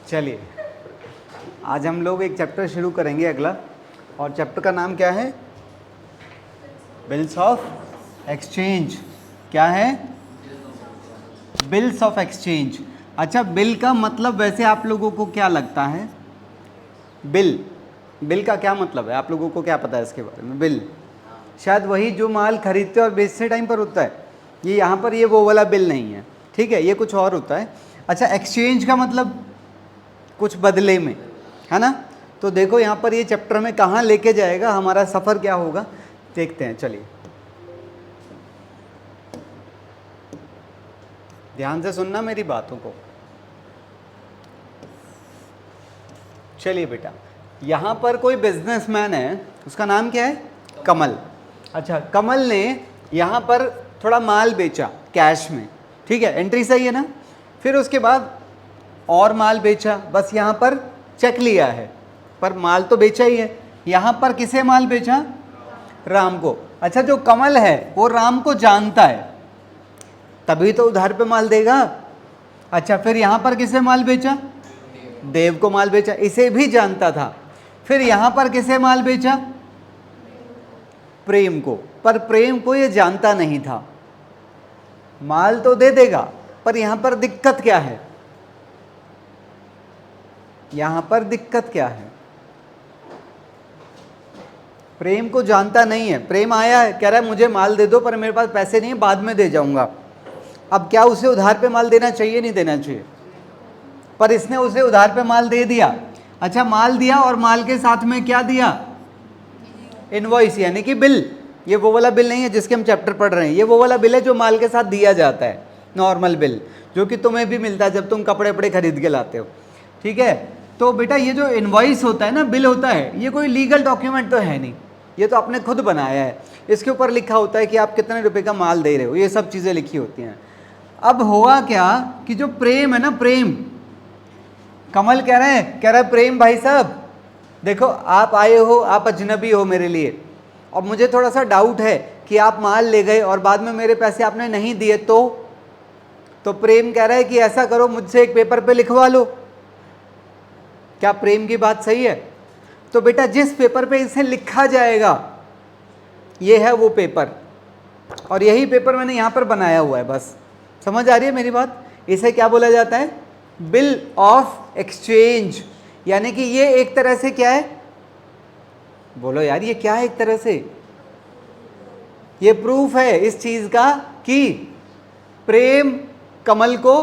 चलिए आज हम लोग एक चैप्टर शुरू करेंगे अगला, और चैप्टर का नाम क्या है? Bills of exchange. क्या है? Bills of exchange. अच्छा, बिल का मतलब वैसे आप लोगों को क्या लगता है? बिल का क्या मतलब है? आप लोगों को क्या पता है इसके बारे में? बिल शायद वही जो माल खरीदते और बेचते टाइम पर होता है। ये यहाँ पर ये वो वाला बिल नहीं है, ठीक है, ये कुछ और होता है। अच्छा, एक्सचेंज का मतलब कुछ बदले में, है ना? तो देखो यहाँ पर ये चैप्टर में कहाँ लेके जाएगा, हमारा सफ़र क्या होगा, देखते हैं। चलिए ध्यान से सुनना मेरी बातों को। चलिए बेटा, यहाँ पर कोई बिजनेसमैन है, उसका नाम क्या है? कमल। अच्छा, कमल ने यहाँ पर थोड़ा माल बेचा कैश में, ठीक है, एंट्री सही है ना? फिर उसके बाद और माल बेचा, बस यहाँ पर चेक लिया है, पर माल तो बेचा ही है। यहाँ पर किसे माल बेचा? राम को। अच्छा, जो कमल है वो राम को जानता है, तभी तो उधार पे माल देगा। अच्छा, फिर यहाँ पर किसे माल बेचा? देव को माल बेचा, इसे भी जानता था। फिर यहाँ पर किसे माल बेचा? प्रेम को, पर प्रेम को ये जानता नहीं था। माल तो दे देगा, पर यहाँ पर दिक्कत क्या है? यहाँ पर दिक्कत क्या है? प्रेम को जानता नहीं है। प्रेम आया है, कह रहा है मुझे माल दे दो, पर मेरे पास पैसे नहीं है, बाद में दे जाऊंगा। अब क्या उसे उधार पे माल देना चाहिए? नहीं देना चाहिए, पर इसने उसे उधार पे माल दे दिया। अच्छा, माल दिया और माल के साथ में क्या दिया? इनवॉइस, यानी कि बिल। ये वो वाला बिल नहीं है जिसके हम चैप्टर पढ़ रहे हैं, ये वो वाला बिल है जो माल के साथ दिया जाता है, नॉर्मल बिल, जो कि तुम्हें भी मिलता है जब तुम कपड़े वपड़े खरीद के लाते हो, ठीक है। तो बेटा ये जो इनवॉइस होता है ना, बिल होता है, ये कोई लीगल डॉक्यूमेंट तो है नहीं, ये तो आपने खुद बनाया है। इसके ऊपर लिखा होता है कि आप कितने रुपए का माल दे रहे हो, ये सब चीज़ें लिखी होती हैं। अब हुआ क्या कि जो प्रेम है ना, प्रेम, कमल कह रहा है प्रेम भाई साहब देखो, आप आए हो, आप अजनबी हो मेरे लिए, और मुझे थोड़ा सा डाउट है कि आप माल ले गए और बाद में मेरे पैसे आपने नहीं दिए तो प्रेम कह रहा है कि ऐसा करो, मुझसे एक पेपर पे लिखवा लो। क्या प्रेम की बात सही है? तो बेटा जिस पेपर पे इसे लिखा जाएगा, ये है वो पेपर, और यही पेपर मैंने यहाँ पर बनाया हुआ है। बस समझ आ रही है मेरी बात? इसे क्या बोला जाता है? Bill of exchange. यानी कि ये एक तरह से क्या है? बोलो यार, ये क्या है? एक तरह से ये प्रूफ है इस चीज का कि प्रेम कमल को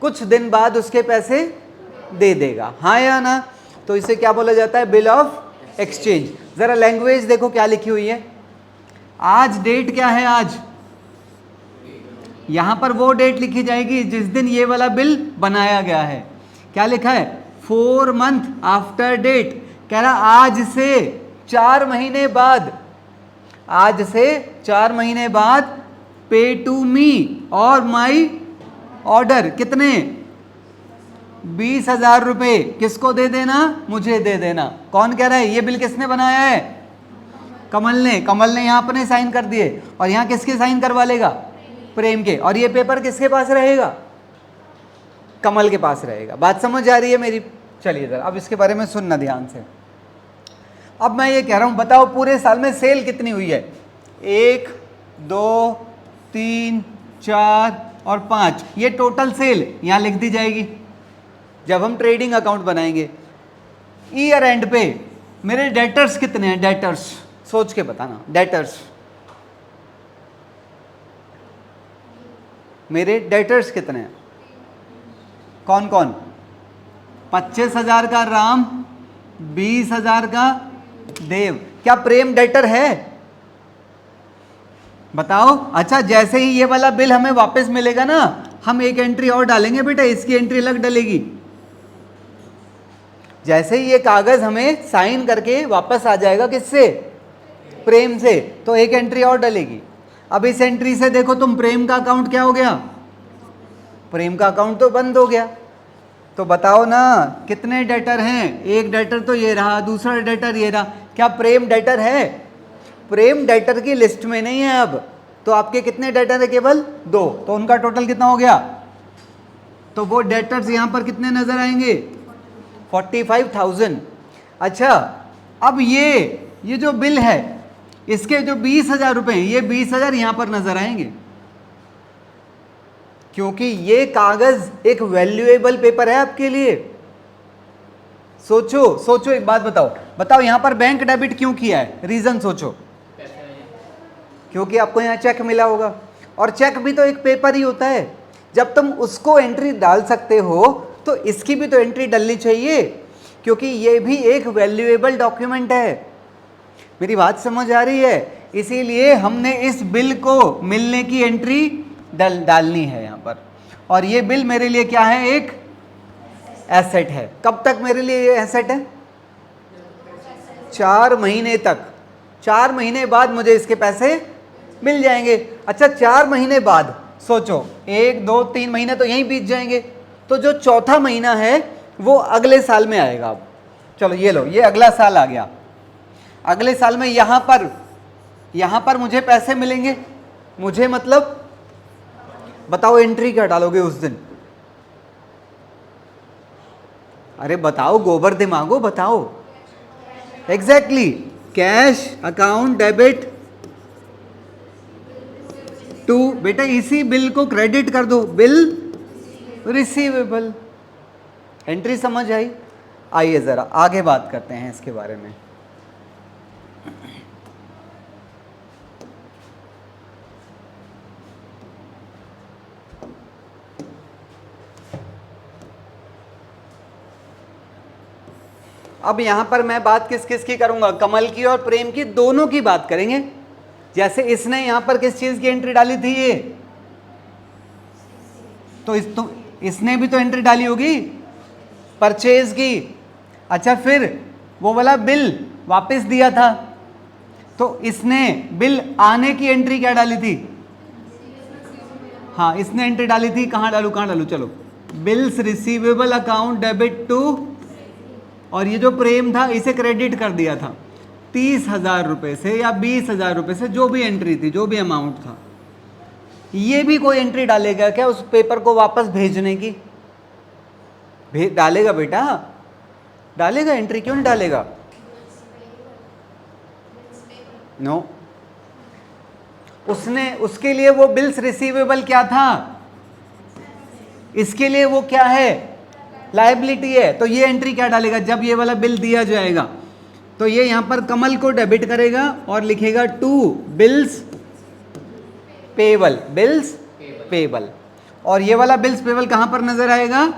कुछ दिन बाद उसके पैसे दे देगा, हाँ या ना? तो इसे क्या बोला जाता है? Bill of exchange. जरा लैंग्वेज देखो क्या लिखी हुई है। आज डेट क्या है? आज यहां पर वो डेट लिखी जाएगी जिस दिन ये वाला बिल बनाया गया है। क्या लिखा है? 4 मंथ आफ्टर डेट। कह रहा आज से 4 महीने बाद, आज से 4 महीने बाद पे टू मी और माई ऑर्डर। कितने? 20,000 रुपये। किसको दे देना? मुझे दे देना। कौन कह रहा है? ये बिल किसने बनाया है? कमल ने। कमल ने यहाँ अपने साइन कर दिए, और यहाँ किसके साइन करवा लेगा? प्रेम के। और ये पेपर किसके पास रहेगा? कमल के पास रहेगा। बात समझ आ रही है मेरी? चलिए जरा अब इसके बारे में सुनना ध्यान से। अब मैं ये कह रहा हूं, बताओ पूरे साल में सेल कितनी हुई है? 1, 2, 3, 4 और 5, ये टोटल सेल यहां लिख दी जाएगी जब हम ट्रेडिंग अकाउंट बनाएंगे। ईयर एंड पे मेरे डेटर्स कितने हैं? डेटर्स सोच के बताना। डेटर्स, मेरे डेटर्स कितने हैं? कौन कौन? 25,000 का राम, 20,000 का देव। क्या प्रेम डेटर है? बताओ। अच्छा, जैसे ही ये वाला बिल हमें वापस मिलेगा ना, हम एक एंट्री और डालेंगे बेटा, इसकी एंट्री अलग डलेगी। जैसे ही ये कागज हमें साइन करके वापस आ जाएगा, किससे? प्रेम से, तो एक एंट्री और डलेगी। अब इस एंट्री से देखो तुम, प्रेम का अकाउंट क्या हो गया? प्रेम का अकाउंट तो बंद हो गया। तो बताओ ना, कितने डेटर हैं? एक डेटर तो ये रहा, दूसरा डेटर ये रहा। क्या प्रेम डेटर है? प्रेम डेटर की लिस्ट में नहीं है अब। तो आपके कितने डेटर है? केवल 2। तो उनका टोटल कितना हो गया? तो वो डेटर्स यहाँ पर कितने नजर आएंगे? 45,000। अच्छा, अब ये जो बिल है इसके जो 20,000 रुपए हैं, ये 20,000 यहाँ पर नजर आएंगे, क्योंकि ये कागज एक वैल्यूएबल पेपर है आपके लिए। सोचो सोचो, एक बात बताओ यहां पर बैंक डेबिट क्यों किया है? रीजन सोचो। क्योंकि आपको यहां चेक मिला होगा, और चेक भी तो एक पेपर ही होता है। जब तुम उसको एंट्री डाल सकते हो तो इसकी भी तो एंट्री डालनी चाहिए, क्योंकि ये भी एक वैल्यूएबल डॉक्यूमेंट है। मेरी बात समझ आ रही है? इसीलिए हमने इस बिल को मिलने की एंट्री डालनी है यहां पर। और ये बिल मेरे लिए क्या है? एक एसेट है। कब तक मेरे लिए ये एसेट है? 4 महीने तक। 4 महीने बाद मुझे इसके पैसे मिल जाएंगे। अच्छा, 4 महीने बाद सोचो, 1 2 3 महीने तो यहीं बीत जाएंगे, तो जो चौथा महीना है वो अगले साल में आएगा। अब चलो ये लो, ये अगला साल आ गया। अगले साल में यहां पर मुझे पैसे मिलेंगे। मुझे मतलब बताओ एंट्री क्या डालोगे उस दिन? अरे बताओ, गोबर दिमागो बताओ। Exactly, cash account debit to, बेटा इसी बिल को क्रेडिट कर दो, बिल रिसीवेबल। एंट्री समझ आई? आइए जरा आगे बात करते हैं इसके बारे में। अब यहां पर मैं बात किस किस की करूंगा? कमल की और प्रेम की, दोनों की बात करेंगे। जैसे इसने यहां पर किस चीज की एंट्री डाली थी? ये तो इसने भी तो एंट्री डाली होगी परचेज की। अच्छा, फिर वो वाला बिल वापस दिया था, तो इसने बिल आने की एंट्री क्या डाली थी? हाँ, इसने एंट्री डाली थी, कहां डालू? चलो, bills receivable account debit to, और ये जो प्रेम था इसे क्रेडिट कर दिया था 30,000 रुपए से या 20,000 रुपए से, जो भी एंट्री थी, जो भी अमाउंट था। ये भी कोई एंट्री डालेगा क्या उस पेपर को वापस भेजने की? डालेगा बेटा, डालेगा एंट्री, क्यों नहीं डालेगा? नो, उसके लिए वो बिल्स रिसीवेबल क्या था? इसके लिए वो क्या है? लायबिलिटी है। तो ये एंट्री क्या डालेगा? जब ये वाला बिल दिया जाएगा तो ये यहां पर कमल को डेबिट करेगा और लिखेगा to bills payable, bills payable. और ये वाला बिल्स पेबल कहां पर नजर आएगा?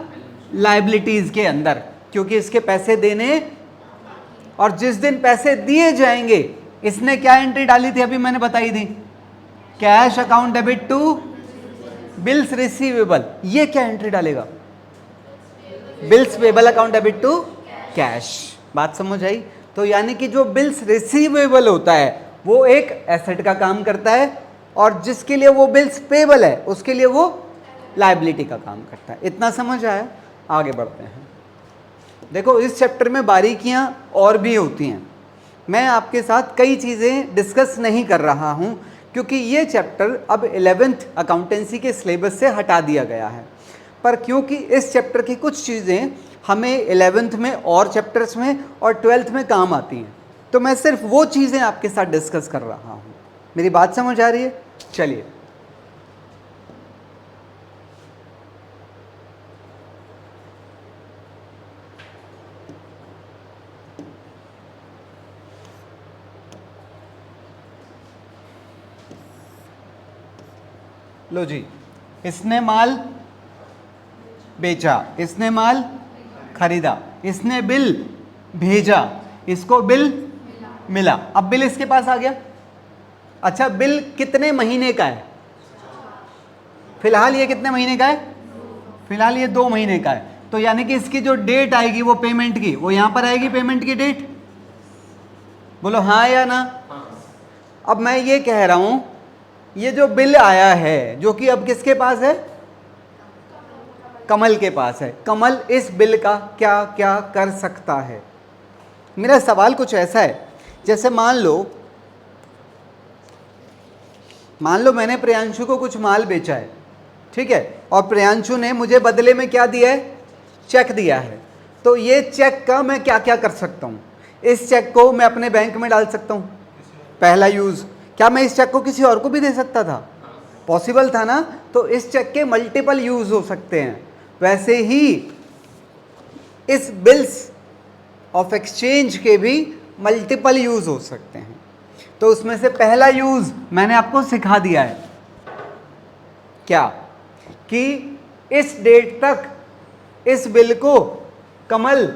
लायबिलिटीज के अंदर, क्योंकि इसके पैसे देने, और जिस दिन पैसे दिए जाएंगे इसने क्या एंट्री डाली थी? अभी मैंने बताई थी, cash account debit to bills receivable. ये क्या एंट्री डालेगा? Bills payable account debit to cash. बात समझ आई? तो यानी कि जो बिल्स रिसीवेबल होता है वो एक एसेट का काम करता है, और जिसके लिए वो बिल्स पेबल है उसके लिए वो लायबिलिटी का काम करता है। इतना समझ आया? आगे बढ़ते हैं। देखो, इस चैप्टर में बारीकियां और भी होती हैं। मैं आपके साथ कई चीज़ें डिस्कस नहीं कर रहा हूं, क्योंकि ये चैप्टर अब 11th अकाउंटेंसी के सिलेबस से हटा दिया गया है। पर क्योंकि इस चैप्टर की कुछ चीज़ें हमें 11th में और चैप्टर्स में और 12th में काम आती हैं, तो मैं सिर्फ वो चीज़ें आपके साथ डिस्कस कर रहा हूँ। मेरी बात समझ आ रही है? चलिए, लो जी, इसने माल बेचा, इसने माल खरीदा, इसने बिल भेजा, इसको बिल मिला। अब बिल इसके पास आ गया। अच्छा, बिल कितने महीने का है? फिलहाल ये कितने महीने का है? फिलहाल ये 2 महीने का है। तो यानी कि इसकी जो डेट आएगी वो पेमेंट की, वो यहां पर आएगी पेमेंट की डेट। बोलो हाँ या ना? अब मैं ये कह रहा हूं, ये जो बिल आया है जो कि अब किसके पास है? कमल के पास है। कमल इस बिल का क्या क्या कर सकता है? मेरा सवाल कुछ ऐसा है, जैसे मान लो मैंने प्रियांशु को कुछ माल बेचा है, ठीक है, और प्रियांशु ने मुझे बदले में क्या दिया है, चेक दिया है। तो ये चेक का मैं क्या क्या कर सकता हूँ, इस चेक को मैं अपने बैंक में डाल सकता हूँ, पहला यूज। क्या मैं इस चेक को किसी और को भी दे सकता था, पॉसिबल था ना। तो इस चेक के मल्टीपल यूज हो सकते हैं। वैसे ही इस बिल्स ऑफ एक्सचेंज के भी मल्टीपल यूज हो सकते हैं। तो उसमें से पहला यूज मैंने आपको सिखा दिया है, क्या कि इस डेट तक इस बिल को कमल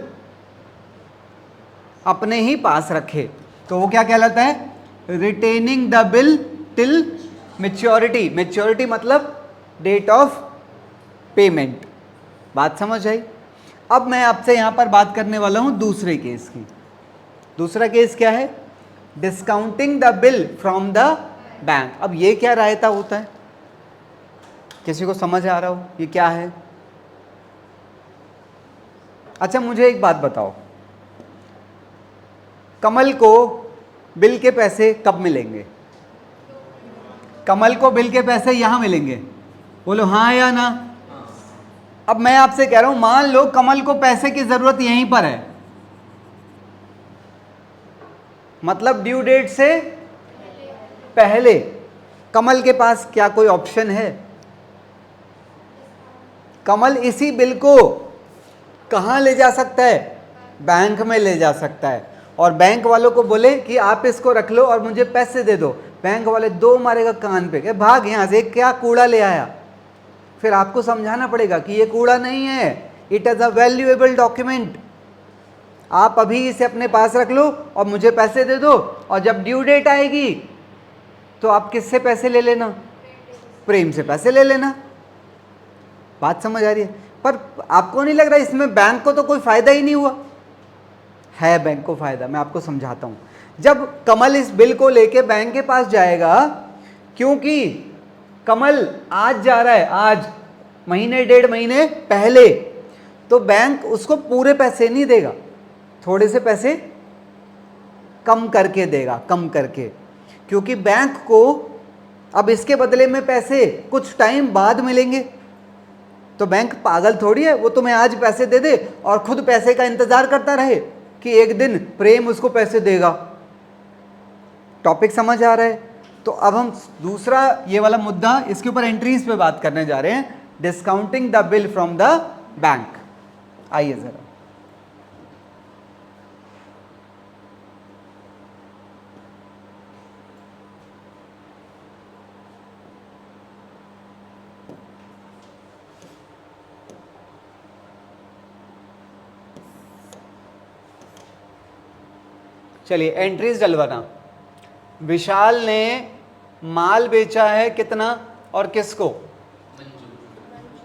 अपने ही पास रखे, तो वो क्या कहलाता है, retaining the bill till maturity. Maturity मतलब डेट ऑफ पेमेंट। बात समझ आई। अब मैं आपसे यहां पर बात करने वाला हूं दूसरे केस की। दूसरा केस क्या है, discounting the bill from the bank. अब ये क्या रायता होता है, किसी को समझ आ रहा हो ये क्या है? अच्छा मुझे एक बात बताओ, कमल को बिल के पैसे कब मिलेंगे? कमल को बिल के पैसे यहां मिलेंगे, बोलो हाँ या ना। अब मैं आपसे कह रहा हूं, मान लो कमल को पैसे की जरूरत यहीं पर है, मतलब ड्यू डेट से पहले कमल के पास क्या कोई ऑप्शन है? कमल इसी बिल को कहां ले जा सकता है, बैंक में ले जा सकता है, और बैंक वालों को बोले कि आप इसको रख लो और मुझे पैसे दे दो। बैंक वाले दो मारेगा कान पे, भाग यहां से, क्या कूड़ा ले आया। फिर आपको समझाना पड़ेगा कि ये कूड़ा नहीं है, it is a valuable document, आप अभी इसे अपने पास रख लो और मुझे पैसे दे दो, और जब ड्यू डेट आएगी तो आप किससे पैसे ले लेना, प्रेम से पैसे ले लेना। बात समझ आ रही है? पर आपको नहीं लग रहा इसमें बैंक को तो कोई फायदा ही नहीं हुआ? है बैंक को फायदा, मैं आपको समझाता हूं। जब कमल इस बिल को लेके बैंक के पास जाएगा, क्योंकि कमल आज जा रहा है, आज महीने डेढ़ महीने पहले, तो बैंक उसको पूरे पैसे नहीं देगा, थोड़े से पैसे कम करके देगा, कम करके, क्योंकि बैंक को अब इसके बदले में पैसे कुछ टाइम बाद मिलेंगे। तो बैंक पागल थोड़ी है, वो तुम्हें आज पैसे दे दे और खुद पैसे का इंतजार करता रहे कि एक दिन प्रेम उसको पैसे देगा। टॉपिक समझ आ रहा है? तो अब हम दूसरा ये वाला मुद्दा, इसके ऊपर एंट्रीज पे बात करने जा रहे हैं, discounting the bill from the bank. आइए जरा, चलिए एंट्रीज डलवाना। विशाल ने माल बेचा है कितना और किसको?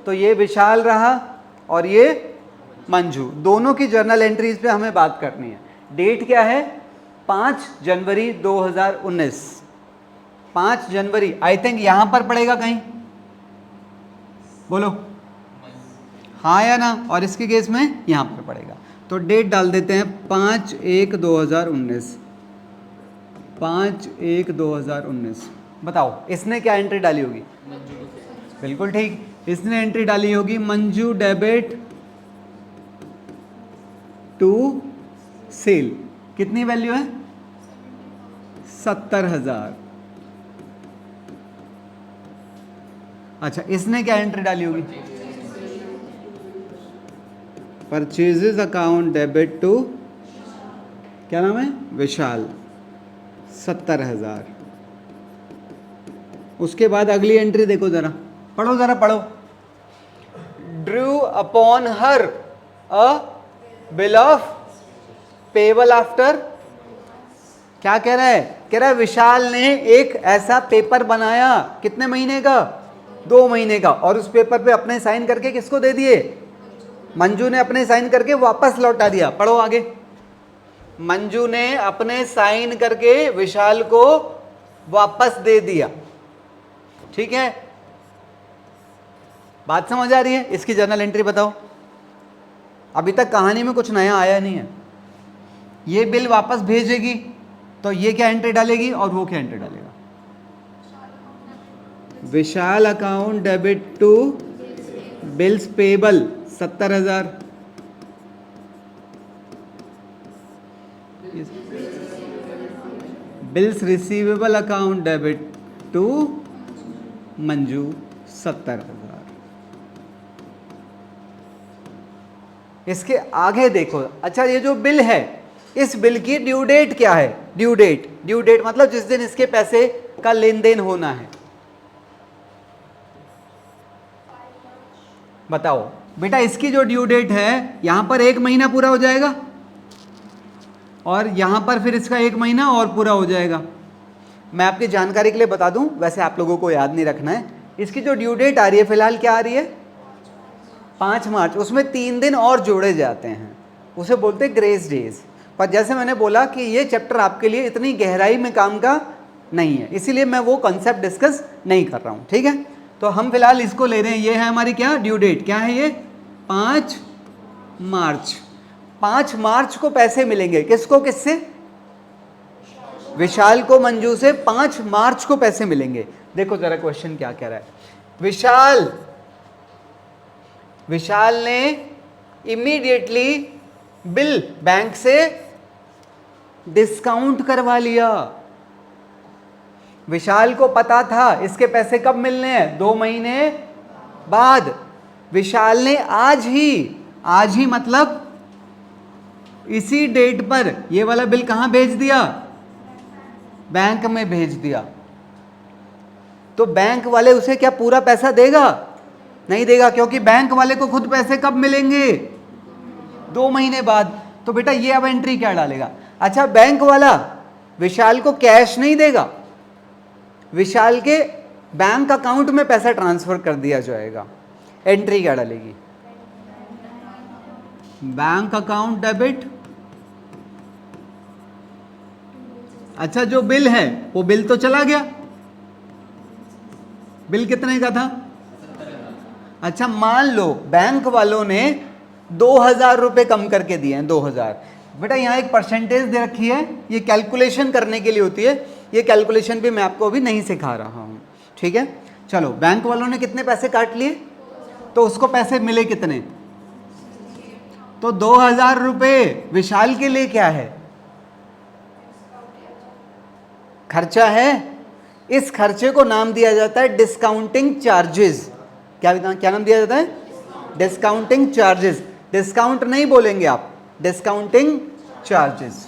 तो ये विशाल रहा और ये मंजू। दोनों की जर्नल एंट्रीज पे हमें बात करनी है। डेट क्या है? 5 जनवरी 2019। 5 जनवरी, आई थिंक यहां पर पड़ेगा कहीं, बोलो हाँ या ना। और इसके केस में यहां पर पड़ेगा, तो डेट डाल देते हैं 5/1/2019। 5/1/2019। बताओ इसने क्या एंट्री डाली होगी? बिल्कुल ठीक, इसने एंट्री डाली होगी मंजू डेबिट टू सेल। कितनी वैल्यू है? 70,000। अच्छा, इसने क्या एंट्री डाली होगी? परचेजेस अकाउंट डेबिट टू, क्या नाम है, विशाल, 70,000। उसके बाद अगली एंट्री देखो जरा, पढ़ो जरा, पढ़ो। Drew upon her a bill of payable after, क्या कह रहा है? कह रहा है विशाल ने एक ऐसा पेपर बनाया, कितने महीने का? 2 महीने का, और उस पेपर पे अपने साइन करके किसको दे दिए? मंजू ने अपने साइन करके वापस लौटा दिया। पढ़ो आगे। मंजू ने अपने साइन करके विशाल को वापस दे दिया। ठीक है, बात समझ आ रही है? इसकी जर्नल एंट्री बताओ। अभी तक कहानी में कुछ नया आया नहीं है। ये बिल वापस भेजेगी तो ये क्या एंट्री डालेगी और वो क्या एंट्री डालेगा? Vishal account debit to bills payable 70,000, bills receivable account debit to Manju 70,000। इसके आगे देखो, अच्छा ये जो बिल है, इस बिल की ड्यू डेट क्या है? ड्यू डेट मतलब जिस दिन इसके पैसे का लेन देन होना है। बताओ बेटा, इसकी जो ड्यू डेट है, यहां पर 1 महीना पूरा हो जाएगा और यहां पर फिर इसका 1 महीना और पूरा हो जाएगा। मैं आपकी जानकारी के लिए बता दूं, वैसे आप लोगों को याद नहीं रखना है। इसकी जो ड्यू डेट आ रही है फिलहाल क्या आ रही है? 5 मार्च। उसमें 3 दिन और जोड़े जाते हैं, उसे बोलते हैं ग्रेस डेज। पर जैसे मैंने बोला कि ये चैप्टर आपके लिए इतनी गहराई में काम का नहीं है, इसीलिए मैं वो कॉन्सेप्ट डिस्कस नहीं कर रहा हूं, ठीक है। तो हम फिलहाल इसको ले रहे हैं, ये है हमारी क्या ड्यू डेट, क्या है ये? 5 मार्च। 5 मार्च को पैसे मिलेंगे, किसको? किससे? विशाल को मंजू से 5 मार्च को पैसे मिलेंगे। देखो जरा क्वेश्चन क्या कह रहा है। विशाल ने इमीडिएटली बिल बैंक से डिस्काउंट करवा लिया। विशाल को पता था इसके पैसे कब मिलने हैं? 2 महीने बाद। विशाल ने आज ही मतलब इसी डेट पर ये वाला बिल कहां भेज दिया? बैंक में भेज दिया। तो बैंक वाले उसे क्या पूरा पैसा देगा? नहीं देगा, क्योंकि बैंक वाले को खुद पैसे कब मिलेंगे? 2 महीने बाद। तो बेटा ये अब एंट्री क्या डालेगा? अच्छा, बैंक वाला विशाल को कैश नहीं देगा, विशाल के बैंक अकाउंट में पैसा ट्रांसफर कर दिया जाएगा। एंट्री क्या डालेगी? Bank account debit. अच्छा, जो बिल है वो बिल तो चला गया। बिल कितने का था? अच्छा, मान लो बैंक वालों ने 2,000 रुपए कम करके दिए हैं, 2,000। बेटा यहाँ एक परसेंटेज दे रखी है, ये कैलकुलेशन करने के लिए होती है। ये कैलकुलेशन भी मैं आपको अभी नहीं सिखा रहा हूँ, ठीक है। चलो, बैंक वालों ने कितने पैसे काट लिए, तो उसको पैसे मिले कितने? तो 2,000 रुपए विशाल के लिए क्या है? खर्चा है। इस खर्चे को नाम दिया जाता है डिस्काउंटिंग चार्जेस। क्या नाम दिया जाता है? Discounting charges. डिस्काउंट नहीं बोलेंगे आप, डिस्काउंटिंग चार्जेस।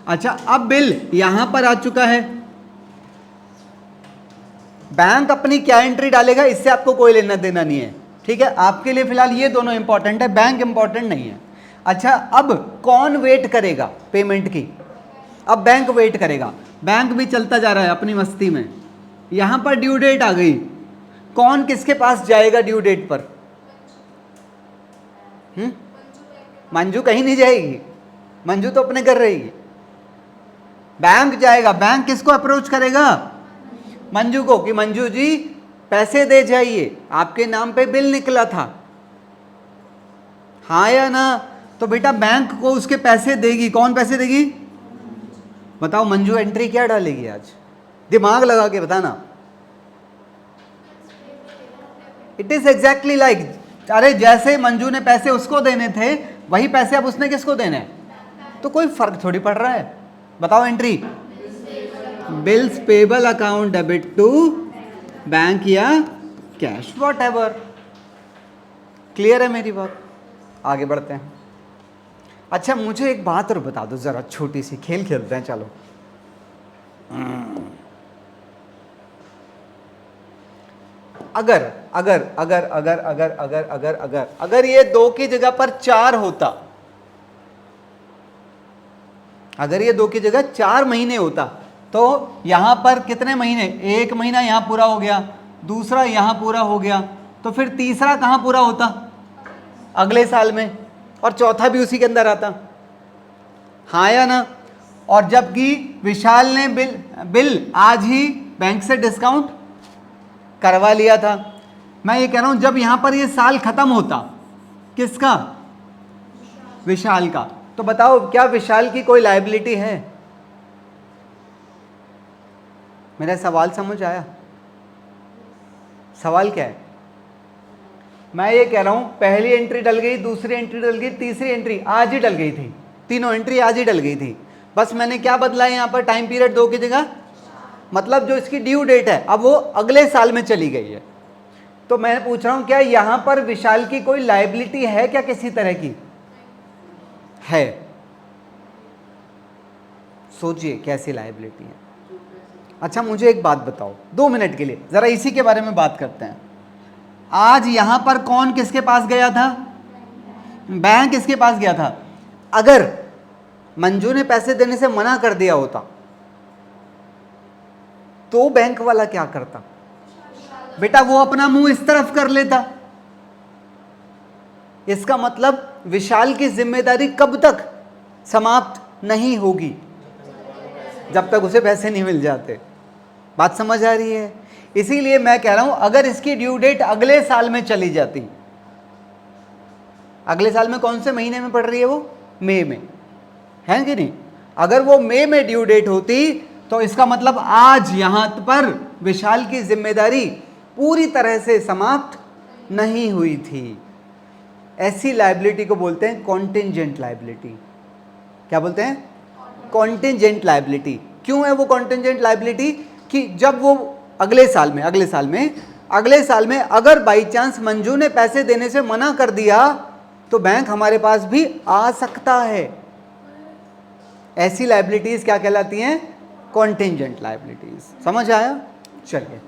अच्छा, अब बिल यहां पर आ चुका है। बैंक अपनी क्या एंट्री डालेगा, इससे आपको कोई लेना देना नहीं है, ठीक है। आपके लिए फिलहाल ये दोनों इंपॉर्टेंट है, बैंक इंपॉर्टेंट नहीं है। अच्छा, अब कौन वेट करेगा पेमेंट की? अब बैंक वेट करेगा। बैंक भी चलता जा रहा है अपनी मस्ती में। यहां पर ड्यू डेट आ गई, कौन किसके पास जाएगा ड्यू डेट पर? मंजू कहीं नहीं जाएगी, मंजू तो अपने घर रहेगी। बैंक जाएगा। बैंक किसको अप्रोच करेगा? मंजू को, कि मंजू जी पैसे दे जाइए, आपके नाम पे बिल निकला था, हाँ या ना? तो बेटा बैंक को उसके पैसे देगी। कौन पैसे देगी? बताओ, मंजू एंट्री क्या डालेगी आज? दिमाग लगा के बताना। इट इज एग्जैक्टली लाइक, अरे जैसे मंजू ने पैसे उसको देने थे, वही पैसे अब उसने किसको देने हैं? तो कोई फर्क थोड़ी पड़ रहा है। बताओ entry. Bills payable account debit to bank या कैश, वॉट एवर। क्लियर है मेरी बात? आगे बढ़ते हैं। अच्छा, मुझे एक बात और बता दो जरा, छोटी सी खेल खेलते हैं, चलो। अगर अगर अगर अगर अगर अगर अगर अगर अगर ये 2 की जगह पर 4 होता, अगर ये 2 की जगह 4 महीने होता, तो यहां पर कितने महीने? 1 महीना यहां पूरा हो गया, दूसरा यहां पूरा हो गया, तो फिर तीसरा कहां पूरा होता? अगले साल में, और चौथा भी उसी के अंदर आता, हाँ या ना? और जबकि विशाल ने बिल आज ही बैंक से डिस्काउंट करवा लिया था। मैं ये कह रहा हूं, जब यहां पर ये साल खत्म होता, किसका? विशाल का। तो बताओ, क्या विशाल की कोई लायबिलिटी है? मेरा सवाल समझ आया? सवाल क्या है? मैं ये कह रहा हूं पहली एंट्री डल गई, दूसरी एंट्री डल गई, तीसरी एंट्री आज ही डल गई थी, तीनों एंट्री आज ही डल गई थी, बस मैंने क्या बदला है यहां पर, टाइम पीरियड 2 की जगह, मतलब जो इसकी ड्यू डेट है अब वो अगले साल में चली गई है। तो मैं पूछ रहा हूं क्या यहां पर विशाल की कोई लायबिलिटी है क्या, किसी तरह की है? सोचिए कैसी लायबिलिटी है। अच्छा मुझे एक बात बताओ 2 मिनट के लिए, जरा इसी के बारे में बात करते हैं। आज यहां पर कौन किसके पास गया था? बैंक किसके पास गया था? अगर मंजू ने पैसे देने से मना कर दिया होता तो बैंक वाला क्या करता? बेटा वो अपना मुंह इस तरफ कर लेता। इसका मतलब विशाल की जिम्मेदारी कब तक समाप्त नहीं होगी? जब तक उसे पैसे नहीं मिल जाते। बात समझ आ रही है? इसीलिए मैं कह रहा हूं अगर इसकी ड्यू डेट अगले साल में चली जाती, अगले साल में कौन से महीने में पड़ रही है वो? मई में, है कि नहीं? अगर वो मई में ड्यू डेट होती तो इसका मतलब आज यहां पर विशाल की जिम्मेदारी पूरी तरह से समाप्त नहीं हुई थी। ऐसी लायबिलिटी को बोलते हैं कॉन्टिंजेंट लायबिलिटी। क्या बोलते हैं? Contingent liability. क्यों है वो कॉन्टिंजेंट लायबिलिटी? कि जब वो अगले साल में अगर बाई चांस मंजू ने पैसे देने से मना कर दिया तो बैंक हमारे पास भी आ सकता है। ऐसी लायबिलिटीज क्या कहलाती हैं? Contingent liabilities. समझ आया? चलिए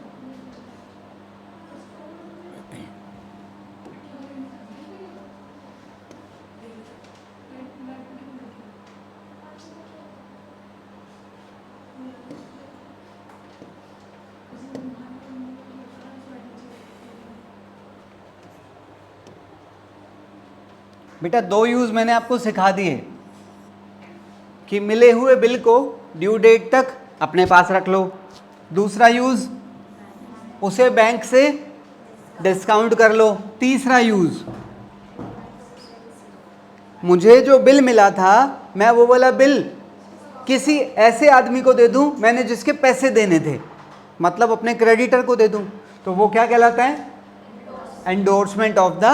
बेटा 2 यूज मैंने आपको सिखा दिए कि मिले हुए बिल को ड्यू डेट तक अपने पास रख लो। दूसरा यूज उसे बैंक से डिस्काउंट कर लो। तीसरा यूज मुझे जो बिल मिला था मैं वो वाला बिल किसी ऐसे आदमी को दे दूं मैंने जिसके पैसे देने थे, मतलब अपने क्रेडिटर को दे दूं, तो वो क्या कहलाता है? Endorsement of the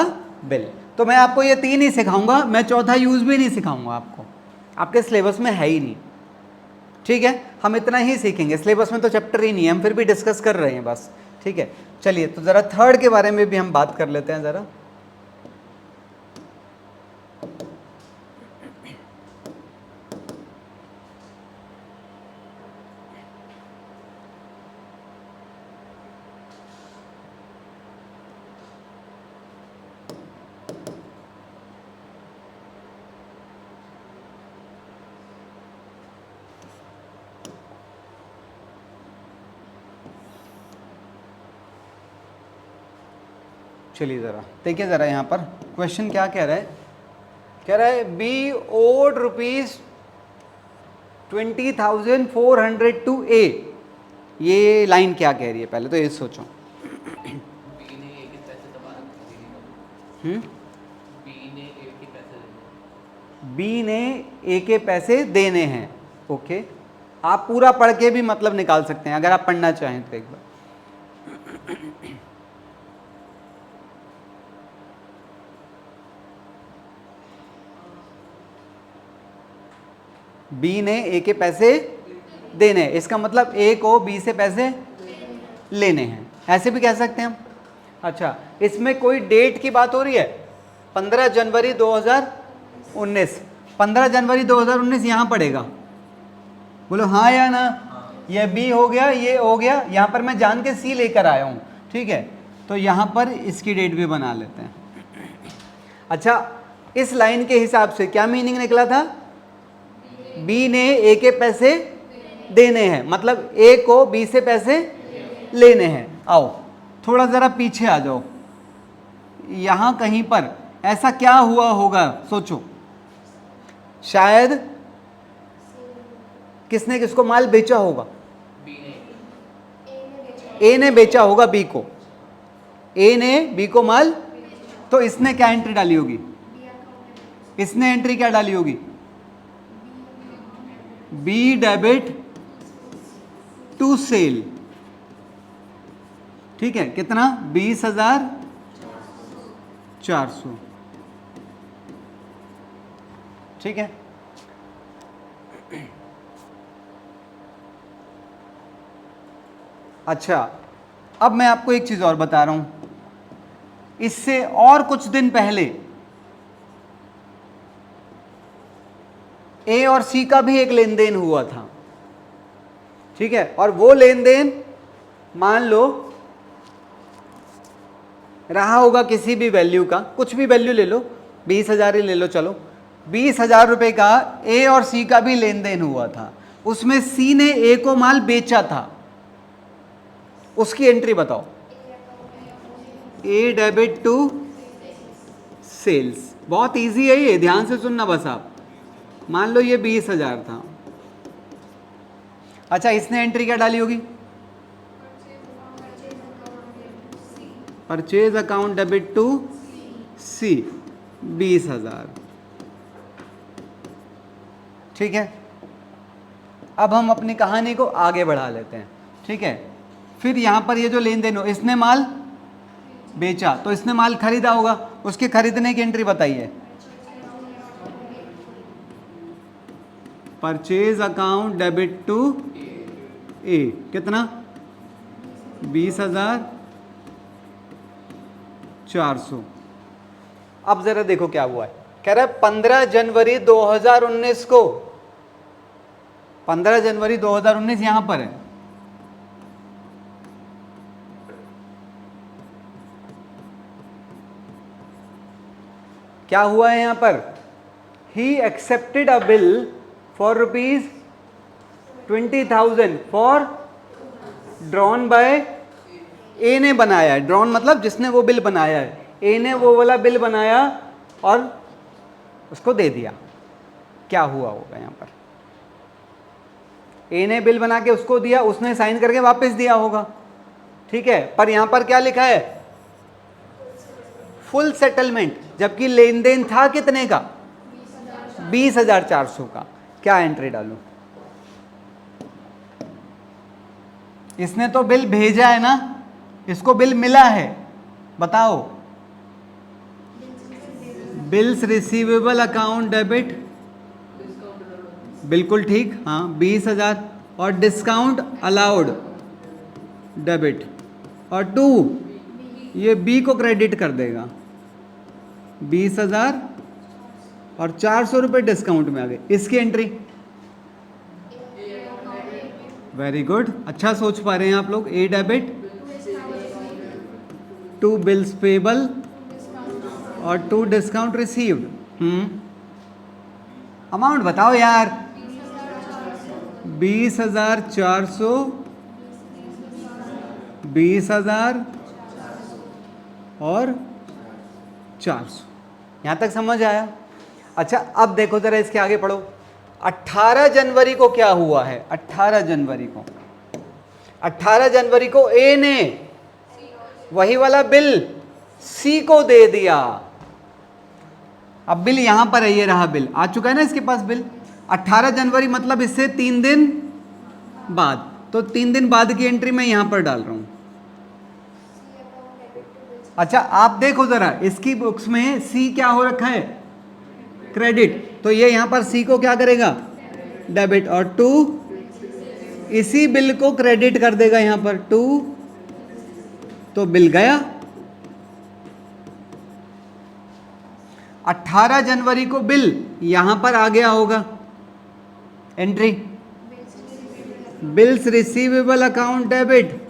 bill. तो मैं आपको ये 3 ही सिखाऊंगा, मैं चौथा यूज भी नहीं सिखाऊंगा आपको, आपके सिलेबस में है ही नहीं। ठीक है, हम इतना ही सीखेंगे, सिलेबस में तो चैप्टर ही नहीं है, हम फिर भी डिस्कस कर रहे हैं बस। ठीक है, चलिए तो ज़रा थर्ड के बारे में भी हम बात कर लेते हैं ज़रा। चलिए ज़रा देखिए, ज़रा यहाँ पर क्वेश्चन क्या कह रहा है? कह रहा है बी ओड ₹20,400 टू ए। ये लाइन क्या कह रही है पहले तो ये सोचो। बी ने ए के पैसे देने हैं। ओके, आप पूरा पढ़ के भी मतलब निकाल सकते हैं अगर आप पढ़ना चाहें तो। एक बार बी ने ए के पैसे देने हैं, इसका मतलब ए को बी से पैसे लेने हैं, ऐसे भी कह सकते हैं हम। अच्छा, इसमें कोई डेट की बात हो रही है? 15 जनवरी 2019। 15 जनवरी 2019 यहाँ पड़ेगा, बोलो हाँ या ना। ये बी हो गया, ये हो गया, यहाँ पर मैं जान के सी लेकर आया हूँ। ठीक है, तो यहाँ पर इसकी डेट भी बना लेते हैं। अच्छा, इस लाइन के हिसाब से क्या मीनिंग निकला था? बी ने ए के पैसे देने हैं, मतलब ए को बी से पैसे लेने हैं। आओ थोड़ा ज़रा पीछे आ जाओ, यहाँ कहीं पर ऐसा क्या हुआ होगा सोचो। शायद किसने किसको माल बेचा होगा? ए ने बेचा होगा बी को, ए ने बी को माल, तो इसने क्या एंट्री डाली होगी? इसने एंट्री क्या डाली होगी? बी डेबिट टू सेल, ठीक है, कितना 20,400, ठीक है। अच्छा, अब मैं आपको एक चीज और बता रहा हूं, इससे और कुछ दिन पहले ए और सी का भी एक लेन देन हुआ था, ठीक है, और वो लेन देन मान लो रहा होगा किसी भी वैल्यू का, कुछ भी वैल्यू ले लो, 20,000 ही ले लो, चलो 20,000 रुपए का ए और सी का भी लेन देन हुआ था, उसमें सी ने ए को माल बेचा था, उसकी एंट्री बताओ। ए डेबिट टू सेल्स, बहुत इजी है ये, ध्यान से सुनना बस आप। मान लो ये 20,000 था, अच्छा इसने एंट्री क्या डाली होगी, परचेज अकाउंट डेबिट टू सी 20,000, ठीक है। अब हम अपनी कहानी को आगे बढ़ा लेते हैं, ठीक है। फिर यहां पर ये जो लेन देन हो, इसने माल बेचा तो इसने माल खरीदा होगा, उसके खरीदने की एंट्री बताइए। परचेज अकाउंट डेबिट टू ए, कितना 20,400। अब जरा देखो क्या हुआ है, कह रहा है 15 जनवरी 2019 को, 15 जनवरी 2019 यहां पर है, क्या हुआ है यहां पर, he accepted a bill for ₹20,000 for drawn by, A ने बनाया है, ड्रॉन मतलब जिसने वो बिल बनाया है, ए ने वो वाला बिल बनाया और उसको दे दिया। क्या हुआ होगा यहां पर, ए ने बिल बना के उसको दिया, उसने साइन करके वापस दिया होगा, ठीक है, पर यहां पर क्या लिखा है, फुल सेटलमेंट, जबकि लेन देन था कितने का, 20,400 का। क्या एंट्री डालूं, इसने तो बिल भेजा है ना, इसको बिल मिला है, बताओ। बिल्स रिसीवेबल अकाउंट डेबिट, बिल्कुल ठीक, हाँ 20,000, और डिस्काउंट अलाउड डेबिट, और 2 ये बी को क्रेडिट कर देगा, 20,000 और 400 रुपये डिस्काउंट में आ गए, इसकी एंट्री। वेरी गुड, अच्छा सोच पा रहे हैं आप लोग। ए डेबिट टू बिल्स पेबल और 2 डिस्काउंट रिसीव्ड। अमाउंट बताओ यार, 20,400, 20,000 और 400, यहां तक समझ आया। अच्छा अब देखो जरा इसके आगे पढ़ो, 18 जनवरी को क्या हुआ है, 18 जनवरी को ए ने वही वाला बिल सी को दे दिया। अब बिल यहां पर है, ये रहा बिल, आ चुका है ना इसके पास बिल, 18 जनवरी मतलब इससे 3 दिन बाद, तो 3 दिन बाद की एंट्री मैं यहां पर डाल रहा हूं। अच्छा आप देखो जरा इसकी बुक्स में सी क्या हो रखा है, क्रेडिट, तो ये यहां पर सी को क्या करेगा, डेबिट, और 2 इसी बिल को क्रेडिट कर देगा यहां पर 2, तो बिल गया। 18 जनवरी को बिल यहां पर आ गया होगा, entry bills receivable account debit,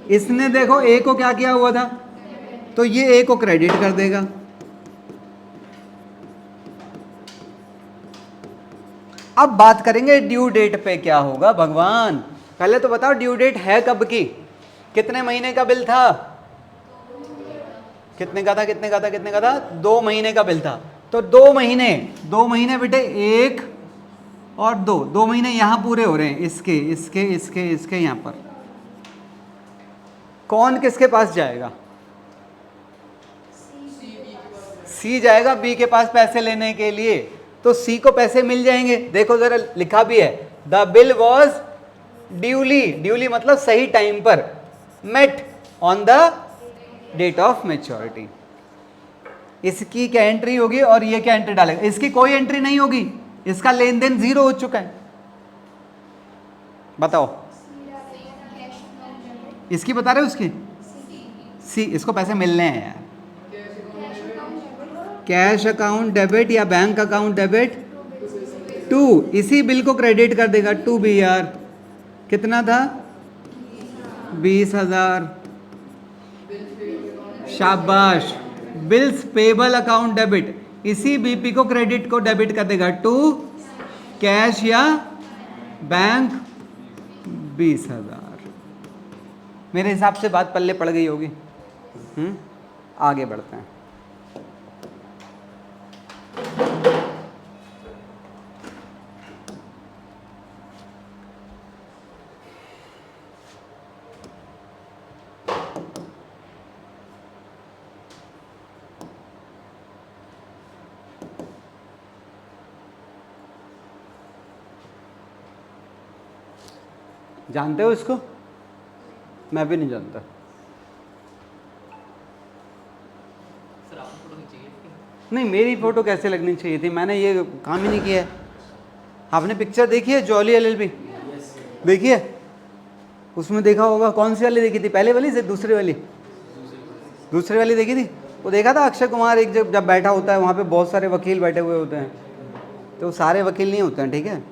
इसने देखो ए को क्या किया हुआ था, तो ये ए को क्रेडिट कर देगा। अब बात करेंगे ड्यू डेट पे क्या होगा भगवान, पहले तो बताओ ड्यू डेट है कब की, कितने महीने का बिल था, कितने का था, कितने का था, कितने का था, 2 महीने का बिल था, तो 2 महीने बेटे 1 और 2 महीने यहां पूरे हो रहे हैं, इसके इसके इसके इसके यहां पर। कौन किसके पास जाएगा, सी जाएगा बी के पास पैसे लेने के लिए, तो सी को पैसे मिल जाएंगे। देखो जरा लिखा भी है, the bill was duly, duly मतलब सही टाइम पर, met on the date of maturity. इसकी क्या एंट्री होगी और ये क्या एंट्री डालेगा? इसकी कोई एंट्री नहीं होगी, इसका लेन देन जीरो हो चुका है। बताओ, इसकी बता रहे हो, उसकी सी, इसको पैसे मिलने हैं यार। कैश अकाउंट डेबिट या बैंक अकाउंट डेबिट टू, इसी बिल को क्रेडिट कर देगा टू बी आर। कितना था? 20,000। शाबाश। बिल्स पेबल अकाउंट डेबिट, इसी बीपी को क्रेडिट को डेबिट कर देगा टू कैश या बैंक 20,000। मेरे हिसाब से बात पल्ले पड़ गई होगी। आगे बढ़ते हैं। जानते हो इसको? मैं भी नहीं जानता। नहीं, मेरी फोटो कैसे लगनी चाहिए थी? मैंने ये काम ही नहीं किया है। आपने पिक्चर देखी है जॉली एलएलबी? देखी है? उसमें देखा होगा। कौन सी वाली देखी थी? पहले वाली से दूसरी वाली? दूसरी वाली देखी थी। वो देखा था अक्षय कुमार एक जब बैठा होता है, वहाँ पे बहुत सारे वकील बैठे हुए होते हैं। तो सारे वकील नहीं होते हैं, ठीक है?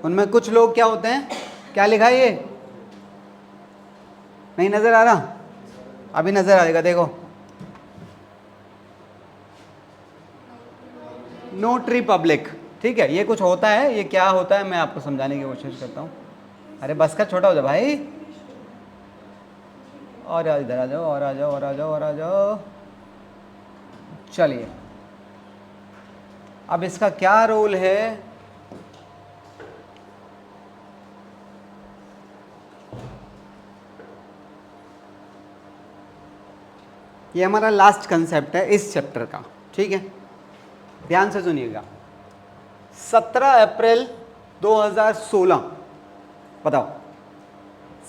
उनमें कुछ लोग क्या होते हैं, क्या लिखा है ये? नहीं नजर आ रहा? अभी नजर आएगा, देखो। नोटरी पब्लिक, ठीक है? ये कुछ होता है, ये क्या होता है मैं आपको समझाने की कोशिश करता हूँ। अरे बस का छोटा हो जाओ भाई, और इधर आ जाओ, और आ जाओ, और आ जाओ, और आ जाओ। चलिए, अब इसका क्या रोल है? ये हमारा लास्ट कंसेप्ट है इस चैप्टर का, ठीक है? ध्यान से सुनिएगा। 17 अप्रैल 2016, बताओ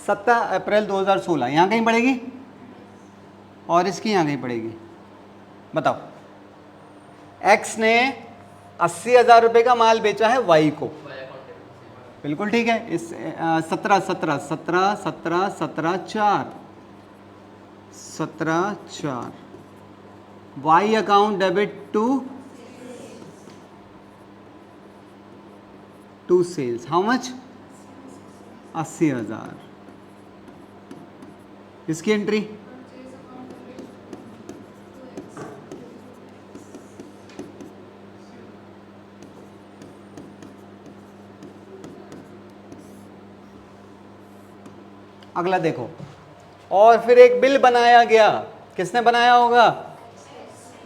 17 अप्रैल 2016 यहाँ कहीं पड़ेगी और इसकी यहाँ कहीं पड़ेगी? बताओ। एक्स ने 80,000 रुपये का माल बेचा है वाई को, बिल्कुल ठीक है। इस 17 17 17 17 17 4 17/4 Y account debit to sales, how much? 80,000। इसकी एंट्री अगला देखो। और फिर एक बिल बनाया गया, किसने बनाया होगा?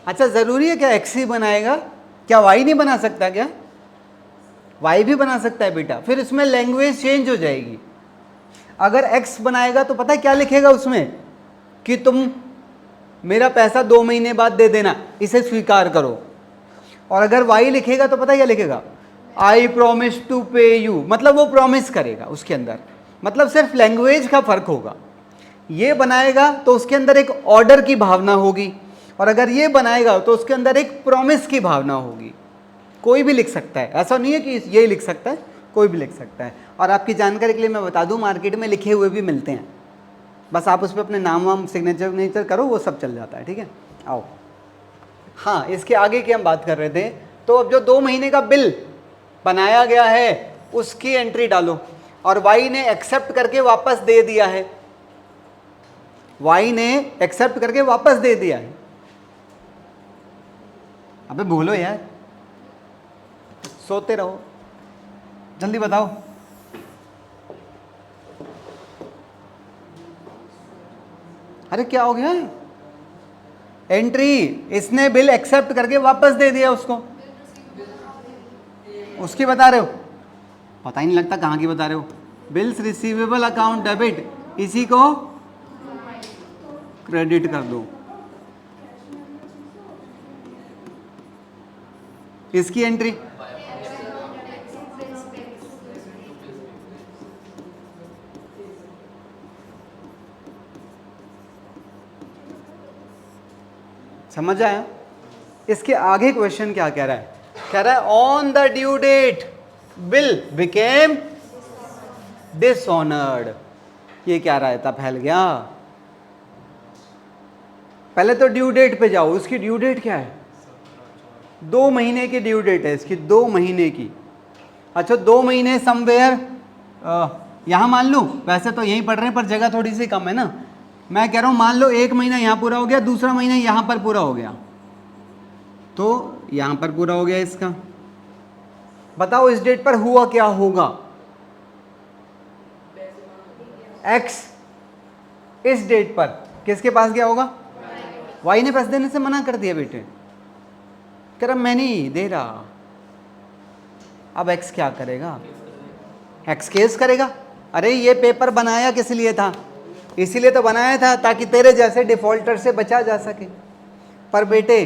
अच्छा, जरूरी है क्या एक्स ही बनाएगा? क्या वाई नहीं बना सकता क्या? वाई भी बना सकता है बेटा। फिर इसमें लैंग्वेज चेंज हो जाएगी। अगर एक्स बनाएगा तो पता है क्या लिखेगा उसमें? कि तुम मेरा पैसा 2 महीने बाद दे देना, इसे स्वीकार करो। और अगर वाई लिखेगा तो पता है क्या लिखेगा? आई प्रॉमिस टू पे यू, मतलब वो प्रॉमिस करेगा उसके अंदर, मतलब सिर्फ लैंग्वेज का फर्क होगा। ये बनाएगा तो उसके अंदर एक ऑर्डर की भावना होगी, और अगर ये बनाएगा तो उसके अंदर एक प्रॉमिस की भावना होगी। कोई भी लिख सकता है, ऐसा नहीं है कि ये लिख सकता है, कोई भी लिख सकता है। और आपकी जानकारी के लिए मैं बता दूं, मार्केट में लिखे हुए भी मिलते हैं, बस आप उस पर अपने नाम वाम सिग्नेचर करो, वो सब चल जाता है, ठीक है? आओ, हाँ, इसके आगे की हम बात कर रहे थे। तो अब जो 2 महीने का बिल बनाया गया है उसकी एंट्री डालो, और वाई ने एक्सेप्ट करके वापस दे दिया है। वाई ने एक्सेप्ट करके वापस दे दिया है। अबे बोलो यार, सोते रहो, जल्दी बताओ। अरे क्या हो गया? एंट्री, इसने बिल एक्सेप्ट करके वापस दे दिया उसको। उसकी बता रहे हो? पता ही नहीं लगता कहाँ की बता रहे हो। बिल्स रिसीवेबल अकाउंट डेबिट, इसी को क्रेडिट कर दो। इसकी एंट्री समझ आया? इसके आगे क्वेश्चन क्या कह रहा है? कह रहा है on the due date bill became dishonoured. ये क्या रहता फैल गया? पहले तो ड्यू डेट पे जाओ, उसकी ड्यू डेट क्या है? 2 महीने की ड्यू डेट है इसकी, 2 महीने की। अच्छा 2 महीने समवेयर यहाँ मान लूँ, वैसे तो यहीं पढ़ रहे हैं पर जगह थोड़ी सी कम है ना। मैं कह रहा हूँ मान लो 1 महीना यहाँ पूरा हो गया, दूसरा महीना यहाँ पर पूरा हो गया, तो यहाँ पर पूरा हो गया इसका। बताओ इस डेट पर हुआ क्या होगा? एक्स इस डेट पर किसके पास गया होगा? वाई ने पैसे देने से मना कर दिया बेटे, कह रहा मैं नहीं दे रहा। अब एक्स क्या करेगा? एक्स केस करेगा। अरे ये पेपर बनाया किस लिए था? इसीलिए तो बनाया था ताकि तेरे जैसे डिफॉल्टर से बचा जा सके। पर बेटे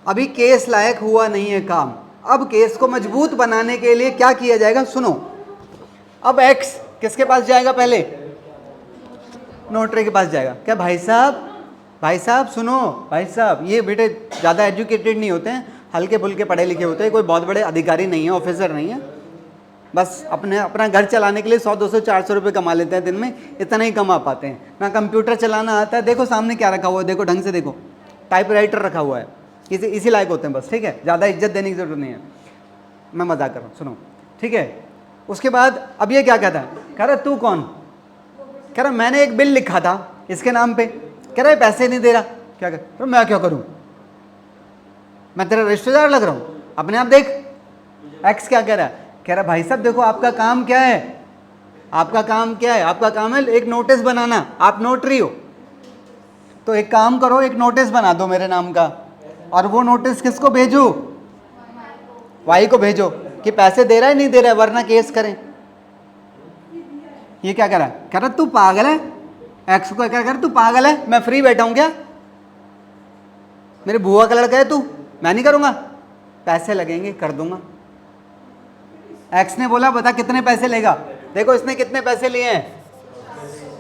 अभी केस लायक हुआ नहीं है काम। अब केस को मजबूत बनाने के लिए क्या किया जाएगा? सुनो, अब एक्स किसके पास जाएगा? पहले नोटरी के पास जाएगा। क्या भाई साहब सुनो, भाई साहब, ये बेटे ज़्यादा एजुकेटेड नहीं होते हैं, हल्के फुल्के पढ़े लिखे होते हैं, कोई बहुत बड़े अधिकारी नहीं है, ऑफिसर नहीं है, बस अपना घर चलाने के लिए 100 200 400 रुपये कमा लेते हैं दिन में, इतना ही कमा पाते हैं ना। कंप्यूटर चलाना आता है। देखो सामने क्या रखा हुआ है, देखो ढंग से देखो, टाइपराइटर रखा हुआ है, इसी लायक होते हैं बस, ठीक है, ज़्यादा इज्जत देने की जरूरत नहीं है, मैं मजाक कर रहा हूँ, सुनो, ठीक है। उसके बाद अब ये क्या कहता है? कह रहा तू कौन? कह रहा मैंने एक बिल लिखा था इसके नाम पे, कह रहा पैसे नहीं दे रहा। क्या कर? तो मैं क्या करूँ? मैं तेरा रिश्तेदार लग रहा हूँ? अपने आप देख। एक्स क्या कह रहा है? कह रहा भाई साहब देखो आपका काम क्या है? आपका काम क्या है? आपका काम है एक नोटिस बनाना, आप नोटरी हो, तो एक काम करो, एक नोटिस बना दो मेरे नाम का, और वो नोटिस किसको भेजो? वाई को भेजो कि पैसे दे रहा है नहीं दे रहा है, वरना केस करें। ये क्या कह रहा है? कह रहा तू पागल है। एक्स को क्या कर, तू पागल है, मैं फ्री बैठा हूं क्या? मेरे बुआ का लड़का है तू, मैं नहीं करूंगा, पैसे लगेंगे कर दूंगा। एक्स ने बोला बता कितने पैसे लेगा? देखो इसने कितने पैसे लिए हैं?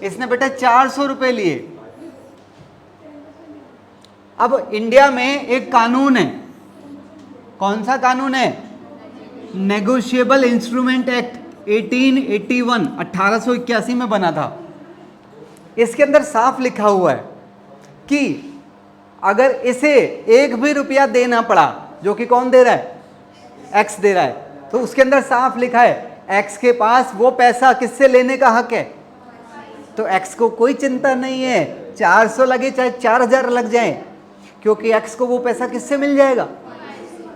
इसने बेटा 400 रुपए लिए। अब इंडिया में एक कानून है, कौन सा कानून है? नेगोशिएबल इंस्ट्रूमेंट एक्ट 1881, 1881 में बना था। इसके अंदर साफ लिखा हुआ है कि अगर इसे 1 भी रुपया देना पड़ा, जो कि कौन दे रहा है? एक्स दे रहा है, तो उसके अंदर साफ लिखा है एक्स के पास वो पैसा किससे लेने का हक है। तो एक्स को कोई चिंता नहीं है, 400 लगे चाहे 4000 लग जाए, क्योंकि एक्स को वो पैसा किससे मिल जाएगा?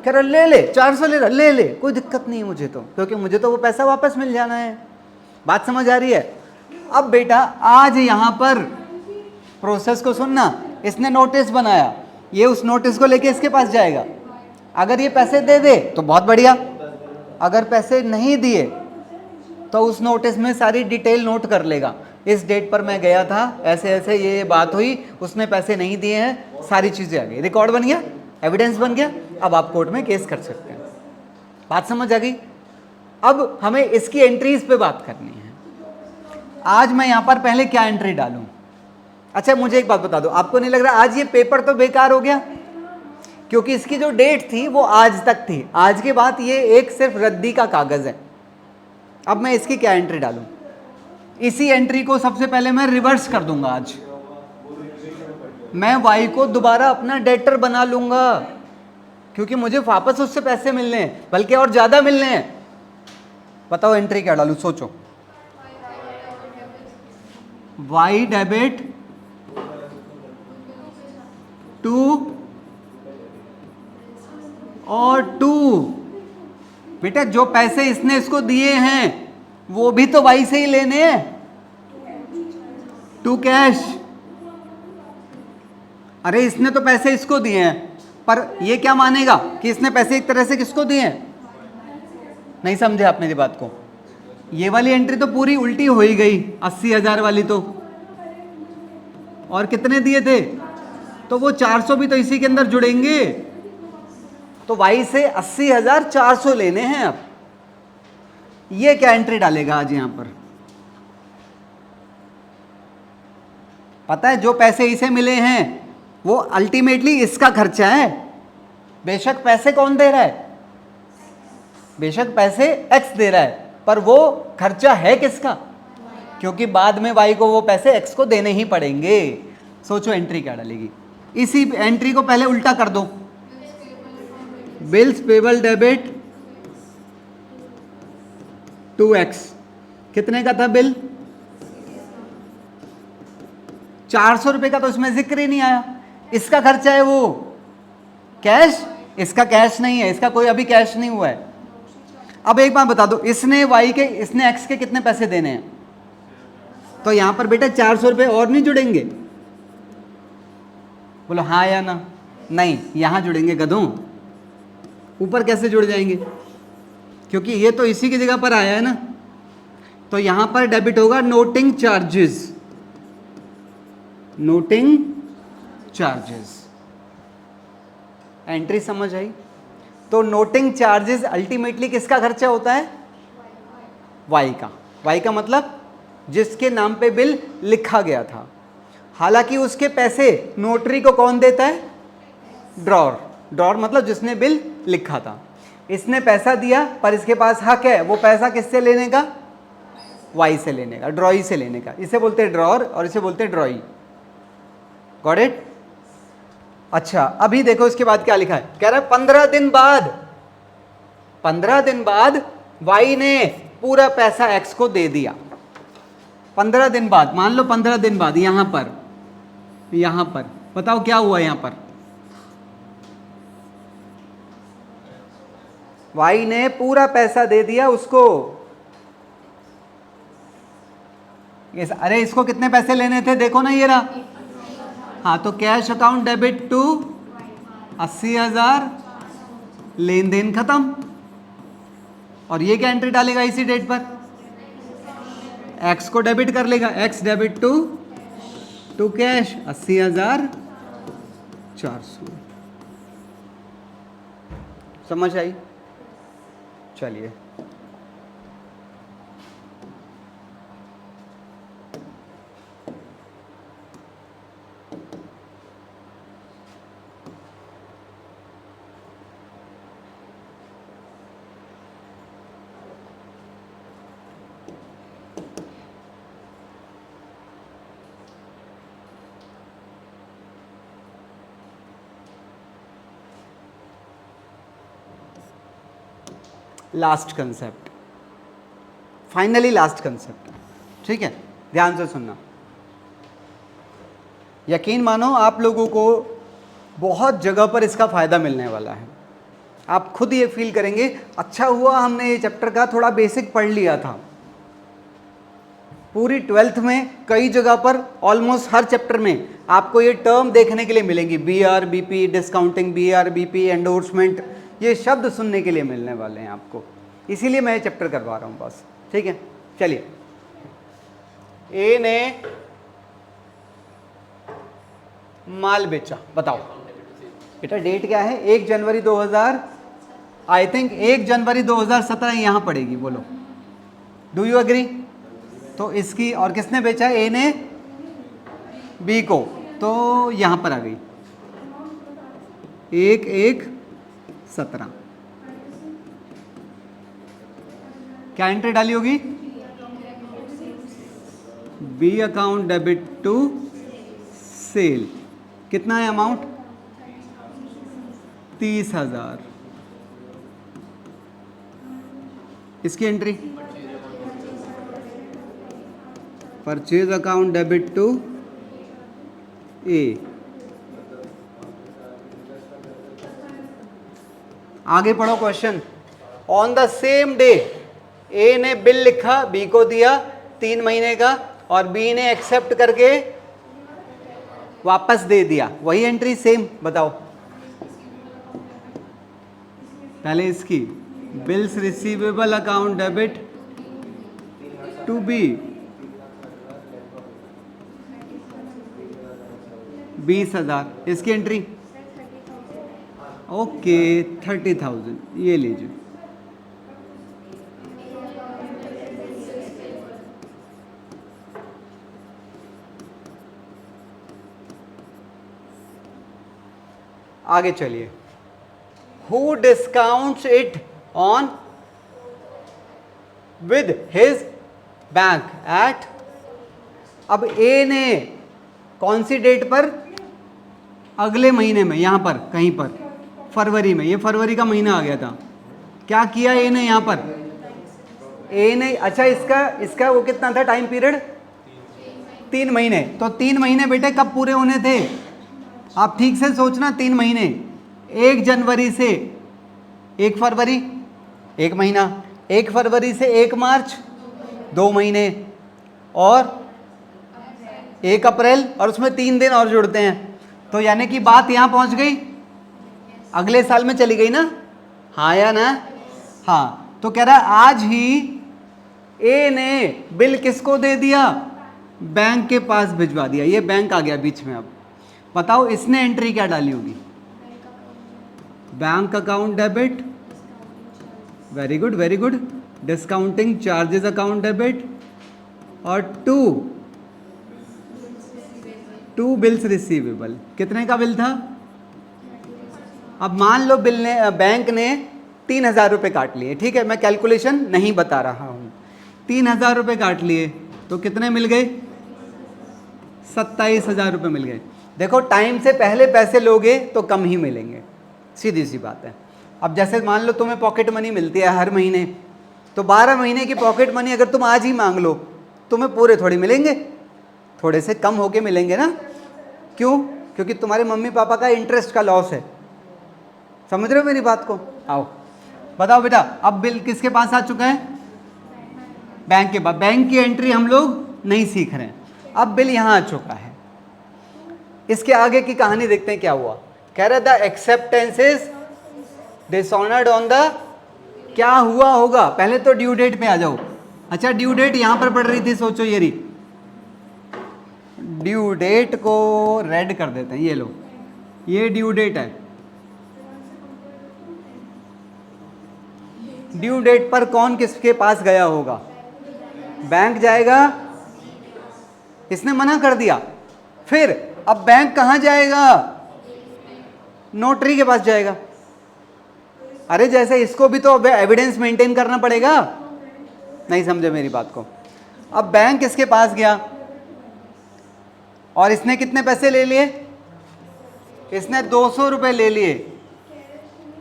कह रहा ले ले 400 ले ले, कोई दिक्कत नहीं है मुझे तो, क्योंकि मुझे तो वो पैसा वापस मिल जाना है। बात समझ आ रही है? अब बेटा आज यहां पर प्रोसेस को सुनना, इसने नोटिस बनाया, ये उस नोटिस को लेके इसके पास जाएगा। अगर ये पैसे दे दे तो बहुत बढ़िया, अगर पैसे नहीं दिए तो उस नोटिस में सारी डिटेल नोट कर लेगा। इस डेट पर मैं गया था, ऐसे ऐसे ये बात हुई, उसने पैसे नहीं दिए हैं, सारी चीज़ें आ गई, रिकॉर्ड बन गया, एविडेंस बन गया, अब आप कोर्ट में केस कर सकते हैं। बात समझ आ गई? अब हमें इसकी एंट्रीज पे बात करनी है। आज मैं यहाँ पर पहले क्या एंट्री डालूं? अच्छा मुझे एक बात बता दो, आपको नहीं लग रहा आज ये पेपर तो बेकार हो गया? क्योंकि इसकी जो डेट थी वो आज तक थी, आज के बाद ये एक सिर्फ रद्दी का कागज है। अब मैं इसकी क्या एंट्री डालूं? इसी एंट्री को सबसे पहले मैं रिवर्स कर दूंगा। आज मैं वाई को दोबारा अपना डेटर बना लूंगा, क्योंकि मुझे वापस उससे पैसे मिलने हैं, बल्कि और ज्यादा मिलने हैं। बताओ एंट्री क्या डालूं? सोचो। वाई डेबिट टू और टू। बेटा जो पैसे इसने इसको दिए हैं वो भी तो वाई से ही लेने हैं, टू कैश। अरे इसने तो पैसे इसको दिए हैं, पर ये क्या मानेगा कि इसने पैसे एक तरह से किसको दिए हैं? नहीं समझे आप मेरी बात को? ये वाली एंट्री तो पूरी उल्टी हो ही गई, 80,000 वाली तो, और कितने दिए थे? तो वो 400 भी तो इसी के अंदर जुड़ेंगे, तो वाई से 80,400 लेने हैं। अब ये क्या एंट्री डालेगा आज यहां पर? पता है जो पैसे इसे मिले हैं वो अल्टीमेटली इसका खर्चा है। बेशक पैसे कौन दे रहा है, बेशक पैसे एक्स दे रहा है, पर वो खर्चा है किसका, क्योंकि बाद में वाई को वो पैसे एक्स को देने ही पड़ेंगे। सोचो एंट्री क्या डालेगी, इसी एंट्री को पहले उल्टा कर दो, bills payable debit to X. कितने का था बिल, 400 रुपए का, तो इसमें जिक्र ही नहीं आया। इसका खर्चा है वो कैश, इसका कैश नहीं है, इसका कोई अभी कैश नहीं हुआ है। अब एक बात बता दो, इसने वाई के, इसने एक्स के कितने पैसे देने हैं, तो यहां पर बेटा 400 रुपए और नहीं जुड़ेंगे, बोलो हाँ या ना। नहीं, यहां जुड़ेंगे गधों, ऊपर कैसे जुड़ जाएंगे, क्योंकि ये तो इसी की जगह पर आया है ना। तो यहां पर डेबिट होगा noting charges, noting charges. Entry समझ आई। तो नोटिंग चार्जेस अल्टीमेटली किसका खर्चा होता है, वाई का। वाई का मतलब जिसके नाम पे बिल लिखा गया था। हालांकि उसके पैसे नोटरी को कौन देता है, ड्रॉर। ड्रॉर मतलब जिसने बिल लिखा था। इसने पैसा दिया, पर इसके पास हक है वो पैसा किससे लेने का, वाई से लेने का, ड्रॉई से लेने का। इसे बोलते हैं ड्रॉर और इसे बोलते हैं ड्रॉई। Got it. अच्छा, अभी देखो इसके बाद क्या लिखा है, कह रहा है 15 दिन बाद, 15 दिन बाद वाई ने पूरा पैसा एक्स को दे दिया। 15 दिन बाद, मान लो 15 दिन बाद, यहां पर बताओ क्या हुआ, यहां पर वाई ने पूरा पैसा दे दिया उसको। अरे इसको कितने पैसे लेने थे, देखो ना ये रहा। हाँ, तो कैश अकाउंट डेबिट टू 80,000, लेन देन खत्म। और ये क्या एंट्री डालेगा इसी डेट पर, एक्स को डेबिट कर लेगा, एक्स डेबिट टू कैश 80,400। समझ आई। चलिए last concept, finally last concept, ठीक है, ध्यान से सुनना। यकीन मानो आप लोगों को बहुत जगह पर इसका फ़ायदा मिलने वाला है। आप खुद ये फील करेंगे, अच्छा हुआ हमने ये चैप्टर का थोड़ा बेसिक पढ़ लिया था। पूरी 12th में कई जगह पर, ऑलमोस्ट हर चैप्टर में आपको ये टर्म देखने के लिए मिलेंगी, BRBP, डिस्काउंटिंग, BRBP, एंडोर्समेंट, ये शब्द सुनने के लिए मिलने वाले हैं आपको। इसीलिए मैं ये चैप्टर करवा रहा हूँ बस, ठीक है। चलिए, ए ने माल बेचा, बताओ बेटा डेट क्या है, 1 जनवरी 2000, आई थिंक 1 जनवरी 2017 यहाँ पड़ेगी, बोलो डू यू एग्री। तो इसकी, और किसने बेचा, ए ने बी को, तो यहाँ पर आ गई 1/1/17। क्या एंट्री डाली होगी, B account debit to sale. कितना है अमाउंट, 30,000। इसकी entry, purchase account debit to A. आगे पढ़ो question. On the same day A ने बिल लिखा, बी को दिया 3 महीने का, और बी ने एक्सेप्ट करके वापस दे दिया। वही एंट्री सेम, बताओ पहले इसकी, bills receivable account debit to B 20,000। इसकी एंट्री ओके 30,000, ये लीजिए। आगे चलिए, who discounts it on with his bank at, अब ए ने कौन सी डेट पर, अगले महीने में, यहां पर कहीं पर फरवरी में, ये फरवरी का महीना आ गया था, क्या किया ए ने यहां पर, ए ने, अच्छा इसका वो कितना था टाइम पीरियड, 3 महीने, तो 3 महीने बेटे कब पूरे होने थे, आप ठीक से सोचना, 3 महीने, 1 जनवरी से 1 फरवरी 1 महीना, 1 फरवरी से 1 मार्च 2 महीने, और 1 अप्रैल, और उसमें 3 दिन और जुड़ते हैं, तो यानी कि बात यहां पहुंच गई, अगले साल में चली गई ना, हाँ या ना, हाँ, तो कह रहा है आज ही ए ने बिल किसको दे दिया, बैंक के पास भिजवा दिया, ये बैंक आ गया बीच में। अब बताओ इसने एंट्री क्या डाली होगी, bank account debit, very good very good, discounting charges account debit, और टू बिल्स रिसीवेबल, कितने का बिल था, अब मान लो बिल ने, बैंक ने 3,000 रुपये काट लिए, ठीक है, मैं कैलकुलेशन नहीं बता रहा हूँ, 3,000 रुपये काट लिए, तो कितने मिल गए, 27,000 रुपये मिल गए। देखो टाइम से पहले पैसे लोगे तो कम ही मिलेंगे, सीधी सी बात है। अब जैसे मान लो तुम्हें पॉकेट मनी मिलती है हर महीने, तो 12 महीने की पॉकेट मनी अगर तुम आज ही मांग लो, तुम्हें पूरे थोड़ी मिलेंगे, थोड़े से कम होके मिलेंगे ना, क्यों, क्योंकि तुम्हारे मम्मी पापा का इंटरेस्ट का लॉस है, समझ रहे हो मेरी बात को। आओ बताओ बेटा, अब बिल किसके पास आ चुका है, बैंक के पास, बैंक की एंट्री हम लोग नहीं सीख रहे हैं, अब बिल यहां आ चुका है। इसके आगे की कहानी देखते हैं क्या हुआ, कह रहा the acceptance is dishonoured on the, क्या हुआ होगा, पहले तो ड्यू डेट पे आ जाओ। अच्छा ड्यू डेट यहां पर पड़ रही थी, सोचो ये रही ड्यू डेट, को रेड कर देते हैं, ये लो, ये ड्यू डेट है। ड्यू डेट पर कौन किसके पास गया होगा, बैंक जाएगा, इसने मना कर दिया, फिर अब बैंक कहां जाएगा, नोटरी के पास जाएगा। अरे जैसे इसको भी तो एविडेंस मेंटेन करना पड़ेगा, नहीं समझे मेरी बात को। अब बैंक इसके पास गया और इसने कितने पैसे ले लिए, इसने 200 रुपये ले लिए,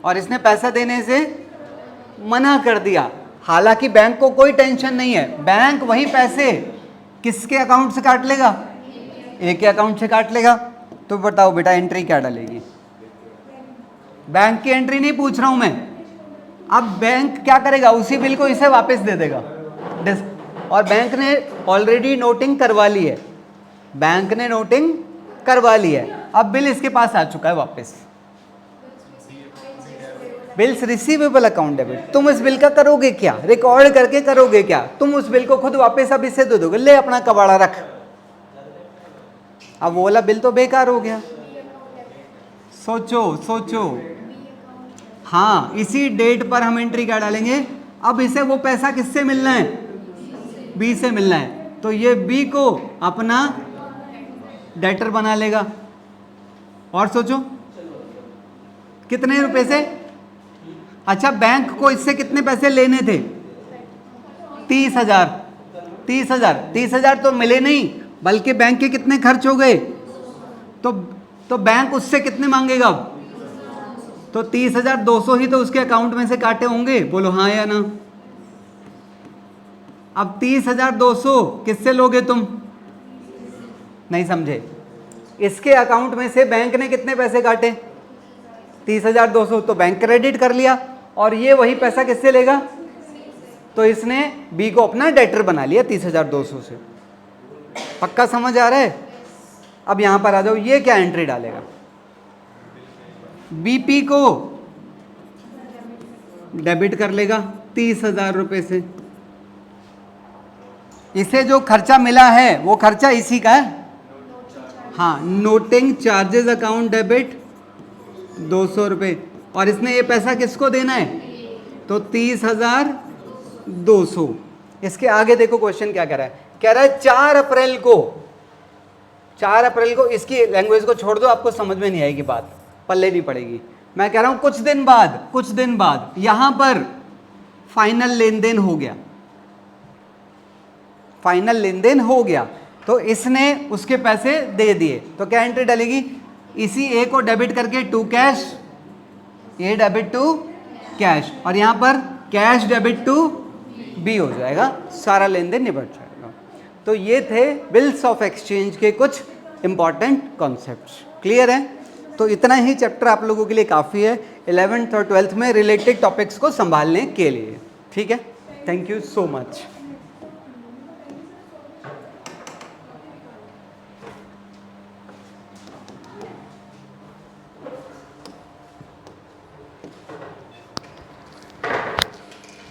और इसने पैसा देने से मना कर दिया। हालांकि बैंक को कोई टेंशन नहीं है, बैंक वही पैसे किसके अकाउंट से काट लेगा, ए के अकाउंट से काट लेगा। तो बताओ बेटा एंट्री क्या डालेगी, बैंक की एंट्री नहीं पूछ रहा हूं मैं, अब बैंक क्या करेगा, उसी बिल को इसे वापस दे देगा, और बैंक ने ऑलरेडी नोटिंग करवा ली है, बैंक ने नोटिंग करवा ली है, अब बिल इसके पास आ चुका है वापस, बिल्स रिसीवेबल अकाउंट डेबिट। तुम इस बिल का करोगे क्या, रिकॉर्ड करके करोगे क्या, तुम उस बिल को खुद वापस अब इसे दे दोगे, ले अपना कबाड़ा रख, अब वो वाला बिल तो बेकार हो गया। सोचो सोचो, हाँ इसी डेट पर हम एंट्री क्या डालेंगे, अब इसे वो पैसा किससे मिलना है, बी से मिलना है, तो ये बी को अपना डेटर बना लेगा। और सोचो कितने रुपए से, अच्छा बैंक को इससे कितने पैसे लेने थे, 30,000, 30,000 तो मिले नहीं, बल्कि बैंक के कितने खर्च हो गए, तो बैंक उससे कितने मांगेगा, तो 30,200 ही तो उसके अकाउंट में से काटे होंगे, बोलो हाँ या ना। अब 30,200 किससे लोगे तुम, नहीं समझे, इसके अकाउंट में से बैंक ने कितने पैसे काटे, 30,200, तो बैंक क्रेडिट कर लिया, और ये वही पैसा किससे लेगा, तो इसने बी को अपना डेटर बना लिया 30,200 से। पक्का समझ आ रहा है। अब यहां पर आ जाओ, ये क्या एंट्री डालेगा, बीपी को डेबिट कर लेगा 30,000 रुपए से, इसे जो खर्चा मिला है वो खर्चा इसी का है, हाँ नोटिंग चार्जेस अकाउंट डेबिट 200 रुपये, और इसने ये पैसा किसको देना है, तो 30,200। इसके आगे देखो क्वेश्चन क्या कह रहा है, कह रहा है 4 अप्रैल को, इसकी लैंग्वेज को छोड़ दो, आपको समझ में नहीं आएगी बात। पल्ले नहीं पड़ेगी। मैं कह रहा हूं कुछ दिन बाद यहां पर फाइनल लेन देन हो गया, फाइनल लेन देन हो गया, तो इसने उसके पैसे दे दिए, तो क्या एंट्री डलेगी, इसी ए को डेबिट करके to cash, A debit to cash, और यहां पर कैश डेबिट टू बी हो जाएगा, सारा लेन देन निपट जाएगा। तो ये थे बिल्स ऑफ एक्सचेंज के कुछ इंपॉर्टेंट कॉन्सेप्ट्स। क्लियर है? तो इतना ही चैप्टर आप लोगों के लिए काफ़ी है 11th और 12th में रिलेटेड टॉपिक्स को संभालने के लिए। ठीक है, थैंक यू सो मच।